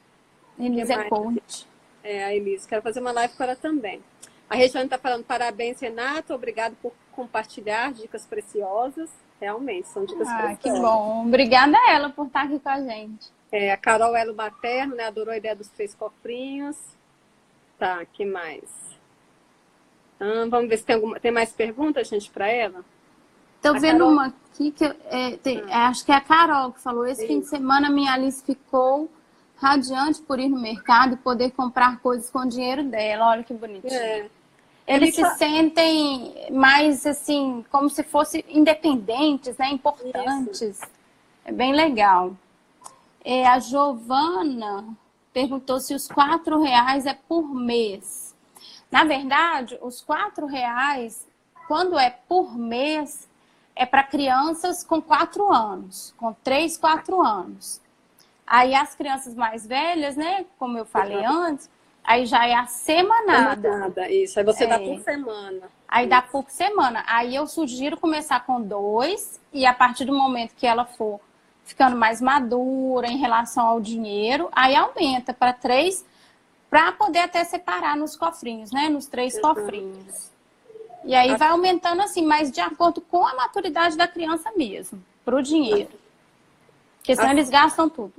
Elisa é coach. A Elisa, quero fazer uma live com ela também. A Regiane está falando, parabéns, Renato, obrigado por compartilhar dicas preciosas. Realmente, são dicas preciosas. Que bom. Obrigada a ela por estar aqui com a gente. A Carol Elo Materno, né? Adorou a ideia dos 3 cofrinhos. Tá, que mais? Vamos ver se tem mais perguntas, gente, para ela. Tô vendo Carol... uma aqui que acho que é a Carol que falou. Esse fim de semana minha Alice ficou radiante por ir no mercado e poder comprar coisas com o dinheiro dela. Olha que bonitinho. Eles se sentem mais assim, como se fossem independentes, né? Importantes. Isso. É bem legal. A Giovana perguntou se os R$4 é por mês. Na verdade, os R$4, quando é por mês, é para crianças com 4 anos, com 3, 4 anos. Aí as crianças mais velhas, né, como eu falei antes, aí já é a semanada. Isso, aí você dá por semana. Aí dá por semana. Aí eu sugiro começar com 2 e a partir do momento que ela for ficando mais madura em relação ao dinheiro, aí aumenta para 3, para poder até separar nos cofrinhos, né? Nos 3 cofrinhos. E aí vai aumentando assim, mas de acordo com a maturidade da criança mesmo, para o dinheiro. Porque senão eles gastam tudo.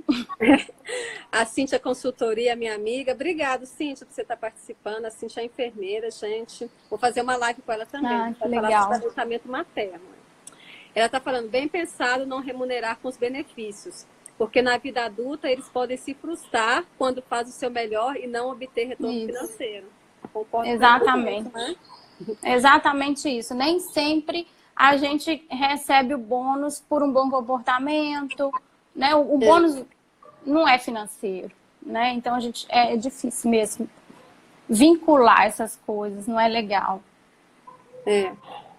A Cíntia Consultoria, minha amiga. Obrigada, Cíntia, por você estar participando. A Cíntia é enfermeira, gente. Vou fazer uma live com ela também. Que legal. Falar sobre adotamento materno. Ela está falando, bem pensado não remunerar com os benefícios. Porque na vida adulta eles podem se frustrar quando faz o seu melhor e não obter retorno financeiro. Concordo. Exatamente. Com isso, né? Exatamente isso. Nem sempre a gente recebe o bônus por um bom comportamento, né? O bônus não é financeiro, né? Então é difícil mesmo vincular essas coisas, não é legal.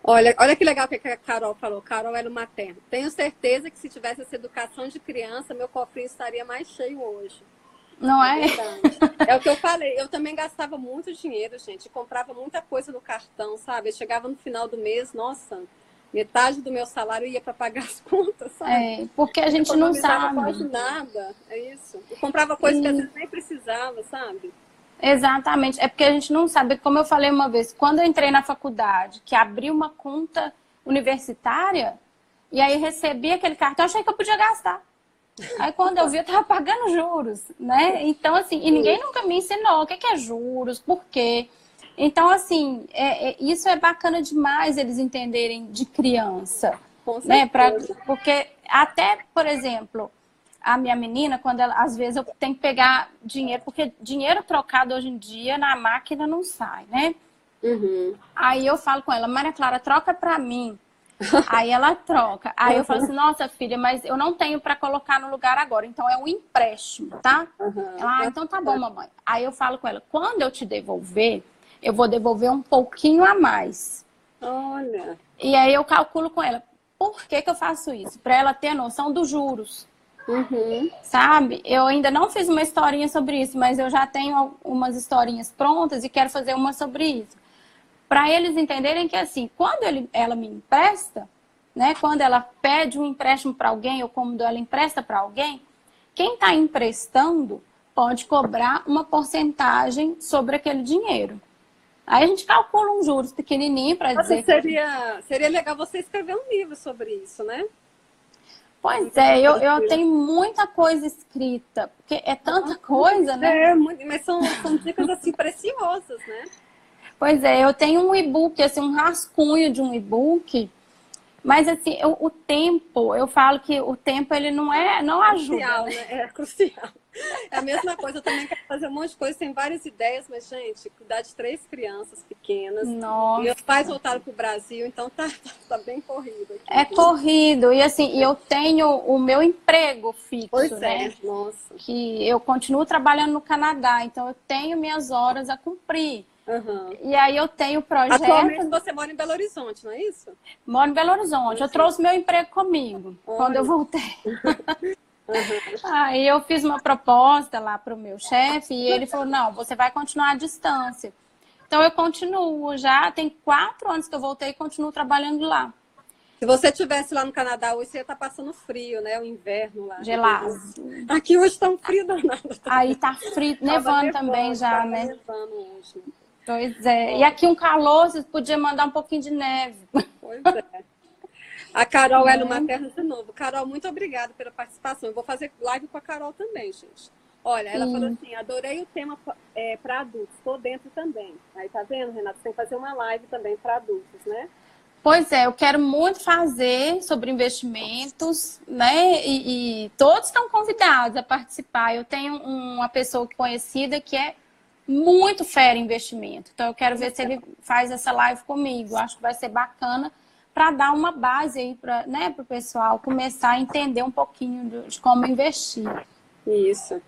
Olha que legal que a Carol falou. Carol era materno. Tenho certeza que se tivesse essa educação de criança, meu cofrinho estaria mais cheio hoje. Não é? É o que eu falei. Eu também gastava muito dinheiro, gente. Comprava muita coisa no cartão, sabe? Eu chegava no final do mês, nossa, metade do meu salário ia para pagar as contas, sabe? Porque a gente não sabe. Quase nada, é isso. Eu comprava coisas que às vezes nem precisava, sabe? Exatamente. É porque a gente não sabe. Como eu falei uma vez, quando eu entrei na faculdade, que abri uma conta universitária, e aí recebi aquele cartão, eu achei que eu podia gastar. Aí quando eu vi, eu tava pagando juros, né? Então, assim, e ninguém nunca me ensinou o que é juros, por quê. Então, assim, isso é bacana demais eles entenderem de criança, né? Porque até, por exemplo, a minha menina, quando ela, às vezes eu tenho que pegar dinheiro, porque dinheiro trocado hoje em dia na máquina não sai, né? Aí eu falo com ela, Maria Clara, troca pra mim. Aí ela troca. Aí eu falo assim, nossa filha, mas eu não tenho para colocar no lugar agora, então é um empréstimo, tá? Ela, então tá bom, mamãe. Aí eu falo com ela, quando eu te devolver, eu vou devolver um pouquinho a mais. Olha. E aí eu calculo com ela, Por que que eu faço isso? Para ela ter noção dos juros. Uhum. Sabe? Eu ainda não fiz uma historinha sobre isso, mas eu já tenho umas historinhas prontas e quero fazer uma sobre isso. Para eles entenderem que, assim, quando ela me empresta, né? Quando ela pede um empréstimo para alguém ou quando ela empresta para alguém, quem está emprestando pode cobrar uma porcentagem sobre aquele dinheiro. Aí a gente calcula um juros pequenininho para dizer que... Seria legal você escrever um livro sobre isso, né? Pois é, eu tenho muita coisa escrita, porque é tanta coisa, né? Mas são dicas assim preciosas, né? Pois é, eu tenho um e-book, assim, um rascunho de um e-book, mas assim, o tempo, eu falo que o tempo ele não ajuda. Crucial, né? né? É crucial. É a mesma coisa, eu também quero fazer um monte de coisa, tem várias ideias, mas, gente, cuidar de 3 crianças pequenas. Nossa. Meus pais voltaram para o Brasil, então tá bem corrido aqui. É corrido, e assim, eu tenho o meu emprego fixo, Pois né? Nossa. Que eu continuo trabalhando no Canadá, então eu tenho minhas horas a cumprir. Uhum. E aí eu tenho projeto... Atualmente você mora em Belo Horizonte, não é isso? Moro em Belo Horizonte. Eu trouxe meu emprego comigo quando eu voltei. Aí eu fiz uma proposta lá para o meu chefe e ele falou, não, você vai continuar à distância. Então eu continuo, já tem 4 anos que eu voltei e continuo trabalhando lá. Se você estivesse lá no Canadá hoje, você ia estar passando frio, né? O inverno lá. Gelado. Aqui hoje está um frio danado. Aí tá frio, nevando também já, né? Nevando hoje. Pois é. E aqui um calor, você podia mandar um pouquinho de neve. Pois é. A Carol Elo Materno de novo. Carol, muito obrigada pela participação. Eu vou fazer live com a Carol também, gente. Olha, ela falou assim, adorei o tema para adultos, estou dentro também. Aí tá vendo, Renata? Você tem que fazer uma live também para adultos, né? Pois é, eu quero muito fazer sobre investimentos, né? E todos estão convidados a participar. Eu tenho uma pessoa conhecida que é muito fera em investimento. Então eu quero ver se ele faz essa live comigo. Acho que vai ser bacana para dar uma base aí para, né, o pessoal começar a entender um pouquinho de como investir. Isso.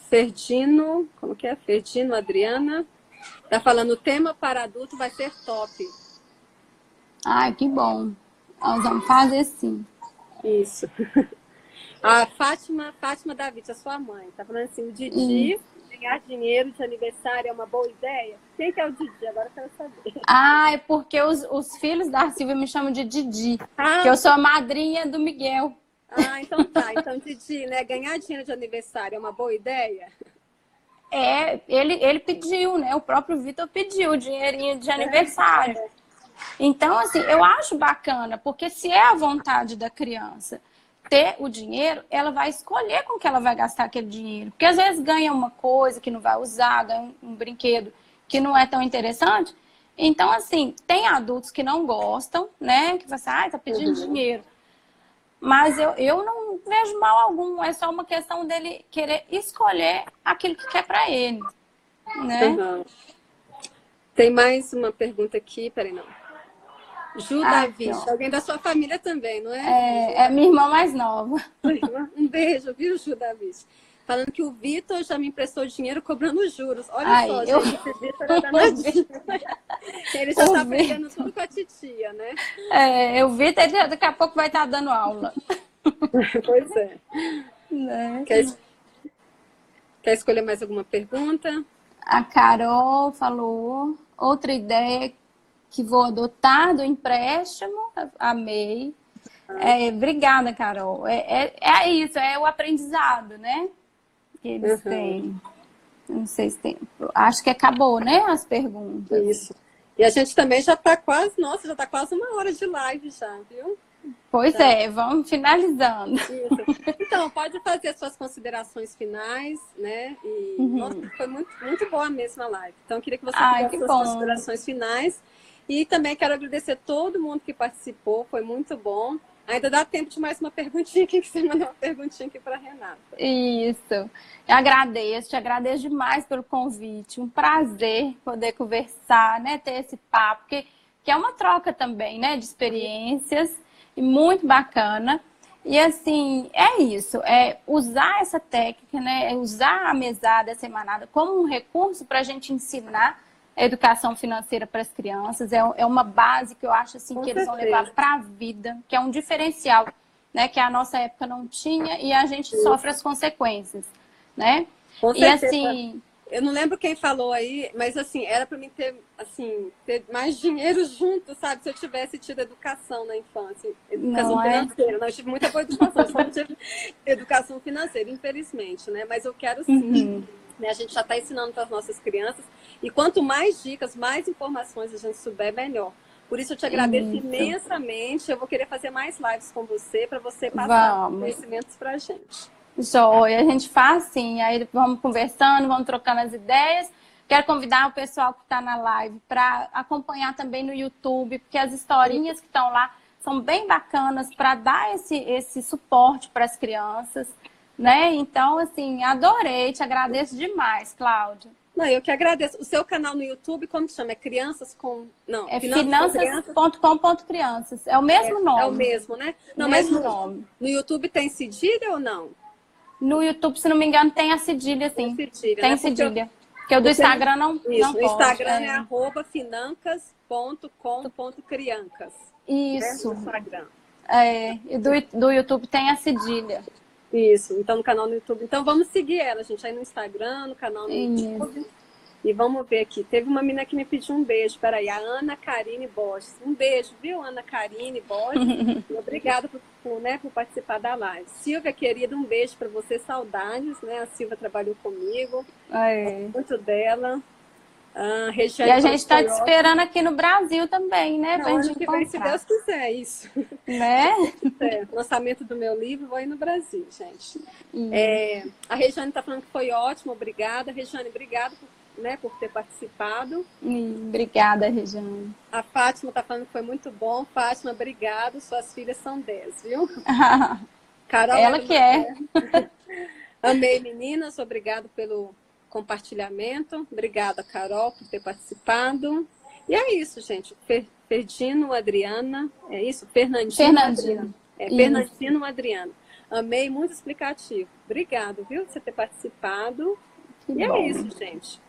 Ferdino, como que é? Ferdino Adriana, tá falando o tema para adulto vai ser top. Ai, que bom. Nós vamos fazer sim. Isso. A Fátima David, a sua mãe, tá falando assim, o Didi ganhar dinheiro de aniversário é uma boa ideia? Quem que é o Didi? Agora eu quero saber. Ah, é porque os filhos da Silvia me chamam de Didi, que eu sou a madrinha do Miguel. Ah, então tá. Então, Didi, né? Ganhar dinheiro de aniversário é uma boa ideia? É, ele pediu, né? O próprio Vitor pediu o dinheirinho de aniversário. Então, assim, eu acho bacana, porque se é a vontade da criança ter o dinheiro, ela vai escolher com que ela vai gastar aquele dinheiro. Porque às vezes ganha uma coisa que não vai usar, ganha um brinquedo que não é tão interessante. Então, assim, tem adultos que não gostam, né? Que falam assim, tá pedindo dinheiro. Mas eu não vejo mal algum, é só uma questão dele querer escolher aquilo que quer para ele, né? Tem mais uma pergunta aqui, peraí, não. Ju Davi, alguém da sua família também, não é? É minha irmã mais nova. Um beijo, viu, Ju Davi? Falando que o Vitor já me emprestou dinheiro cobrando juros. Olha só, gente, esse Vitor é danadinho. Ele já está aprendendo tudo com a titia, né? O Vitor daqui a pouco vai estar dando aula. Pois é. Né? Quer escolher mais alguma pergunta? A Carol falou outra ideia que vou adotar do empréstimo. Amei. Obrigada, Carol. É isso, é o aprendizado, né? Que eles têm. Não sei se tem. Acho que acabou, né? As perguntas. Isso. E a gente também já está quase, nossa, já está quase 1 hora de live já, viu? Pois vamos finalizando. Isso. Então, pode fazer suas considerações finais, né? E nossa, foi muito, muito boa mesmo a live. Então, eu queria que você fizesse suas considerações finais. E também quero agradecer a todo mundo que participou, foi muito bom. Ainda dá tempo de mais uma perguntinha aqui, que você mandou uma perguntinha aqui para a Renata. Isso. Eu te agradeço demais pelo convite. Um prazer poder conversar, né? Ter esse papo, que é uma troca também, né? De experiências. E muito bacana. E assim, é isso. É usar essa técnica, né? É usar a mesada, a semanada como um recurso para a gente ensinar educação financeira para as crianças. É uma base que eu acho assim, Com que eles vão certeza. levar para a vida, que é um diferencial, né? Que a nossa época não tinha e a gente sofre as consequências, né? Com E certeza. assim, Eu não lembro quem falou aí, mas assim, era para mim ter, assim, ter mais dinheiro junto, sabe? Se eu tivesse tido educação na infância, educação não é? financeira. Não, eu tive muita boa educação, só não tive educação financeira, infelizmente, né? Mas eu quero sim. Né? A gente já está ensinando para as nossas crianças. E quanto mais dicas, mais informações a gente souber, melhor. Por isso eu te agradeço imensamente. Eu vou querer fazer mais lives com você, para você passar conhecimentos para a gente. Joia, a gente faz sim, aí vamos conversando, vamos trocando as ideias. Quero convidar o pessoal que está na live para acompanhar também no YouTube, porque as historinhas que estão lá são bem bacanas para dar esse suporte para as crianças, né? Então, assim, adorei, te agradeço demais, Cláudia. Não, eu que agradeço. O seu canal no YouTube, como chama? É Crianças com... Não, é finanças.com.crianças. É o mesmo nome. É o mesmo, né? Não, mesmo mas nome. No YouTube tem cedilha ou não? No YouTube, se não me engano, tem a cedilha, sim. Tem cedilha. Porque o do Instagram não Isso, não o Instagram é @financas.com.criancas. Isso. No Instagram. E do YouTube tem a cedilha. Isso, então no canal no YouTube. Então vamos seguir ela, gente, aí no Instagram, no canal no YouTube. E vamos ver aqui. Teve uma menina que me pediu um beijo. Peraí, a Ana Karine Borges. Um beijo, viu, Ana Karine Borges? Obrigada por participar da live. Silvia, querida, um beijo para você. Saudades, né? A Silvia trabalhou comigo. Muito dela. E a gente está te esperando aqui no Brasil também, né? Não, ano que vem, se Deus quiser, isso. Né? Lançamento do meu livro, vou ir no Brasil, gente. A Regiane está falando que foi ótimo, obrigada. Regiane, obrigada por ter participado. Obrigada, Regiane. A Fátima está falando que foi muito bom. Fátima, obrigado. Suas filhas são 10, viu? Carol, ela que é. Amei, meninas. Obrigado pelo compartilhamento. Obrigada, Carol, por ter participado. E é isso, gente. Ferdino, Adriana. É isso? Fernandino. Adriana. Fernandino, Adriana. Amei, muito explicativo. Obrigado, viu, por você ter participado. É isso, gente.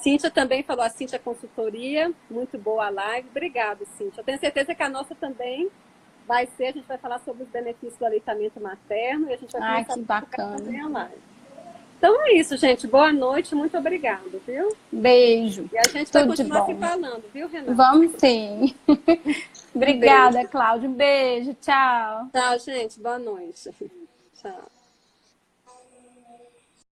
Cíntia também falou, a Cíntia Consultoria, muito boa a live. Obrigada, Cíntia. Eu tenho certeza que a nossa também vai ser, a gente vai falar sobre os benefícios do aleitamento materno e a gente vai começar que bacana. Também a live. Então é isso, gente. Boa noite, muito obrigada, viu? Beijo. E a gente vai continuar se falando, viu, Renata? Vamos sim. Obrigada, Cláudia. Um beijo, tchau. Tchau, gente. Boa noite. Tchau.